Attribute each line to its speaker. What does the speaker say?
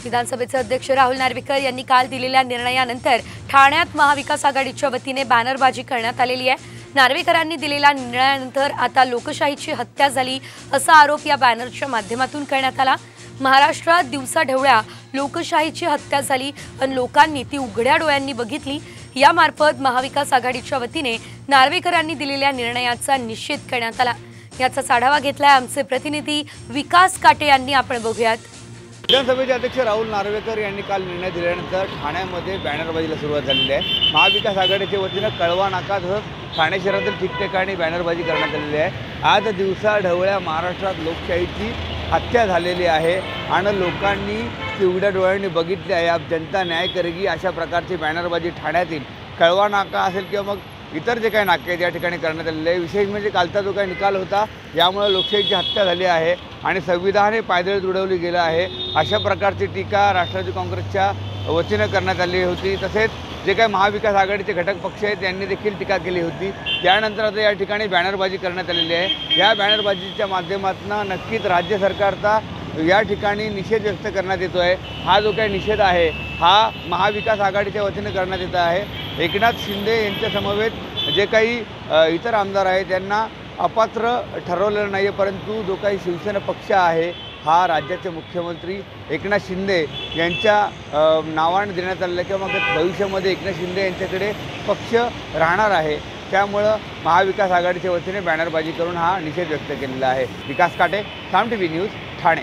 Speaker 1: विधानसभेचे अध्यक्ष राहुल नार्वेकर यांनी काल दिलेल्या निर्णयानंतर ठाण्यात महाविकास आघाडीच्या वतीने बॅनरबाजी करण्यात आलेली आहे। नार्वेकरांनी दिलेल्या निर्णयानंतर आता लोकशाहीची हत्या झाली असा आरोप या बॅनरच्या माध्यमातून करण्यात आला। महाराष्ट्रात दिवसाढवळ्या लोकशाहीची हत्या झाली आणि लोकांनी ती उघड्या डोळ्यांनी बघितली। यामार्फत महाविकास आघाडीच्या वतीने नार्वेकरांनी दिलेल्या निर्णयाचा निषेध करण्यात आला। याचा आढावा घेतलाय आमचे प्रतिनिधी विकास काटे यांनी। आपण बघूयात।
Speaker 2: विधानसभेचे अध्यक्ष राहुल नार्वेकर यांनी काल निर्णय दिल्यानंतर ठाण्यामध्ये बॅनरबाजीला सुरुवात झालेली आहे। महाविकास आघाडीच्या वतीने कळवा नाका तसंच ठाणे शहरातील ठिकठिकाणी बॅनरबाजी करण्यात आलेली आहे। आज दिवसाढवळ्या महाराष्ट्रात लोकशाहीची हत्या झालेली आहे आणि लोकांनी ती उघड्या डोळ्यांनी बघितली आहे। अब जनता न्याय करेगी अशा प्रकारची बॅनरबाजी ठाण्यातील कळवा नाका असेल किंवा मग इतर जे काही नाके आहेत या ठिकाणी करण्यात आलेले आहे। विशेष म्हणजे कालचा जो काही निकाल होता यामुळे लोकशाहीची हत्या झाली आहे आणि संविधान हे पायदळी तुडवली गेलं आहे अशा प्रकारची टीका राष्ट्रवादी काँग्रेसच्या वतीनं करण्यात आली होती। तसेच जे काही महाविकास आघाडीचे घटक पक्ष आहेत त्यांनी देखील टीका केली होती। त्यानंतर आता या ठिकाणी बॅनरबाजी करण्यात आलेली आहे। या बॅनरबाजीच्या माध्यमातून नक्कीच राज्य सरकारचा या ठिकाणी निषेध व्यक्त करण्यात येतो आहे। हा जो काही निषेध आहे हा महाविकास आघाडीच्या वतीने करण्यात येत आहे। एकनाथ शिंदे यांच्या समवेत जे काही इतर आमदार आहेत त्यांना अपात्र ठरवलेलं नाही आहे, परंतु जो काही शिवसेना पक्ष आहे हा राज्याचे मुख्यमंत्री एकनाथ शिंदे यांच्या नावाने देण्यात आलेला किंवा मग भविष्यामध्ये एकनाथ शिंदे यांच्याकडे पक्ष राहणार आहे। त्यामुळं महाविकास आघाडीच्या वतीने बॅनरबाजी करून हा निषेध व्यक्त केलेला आहे। विकास काटे, साम टीव्ही न्यूज, ठाणे।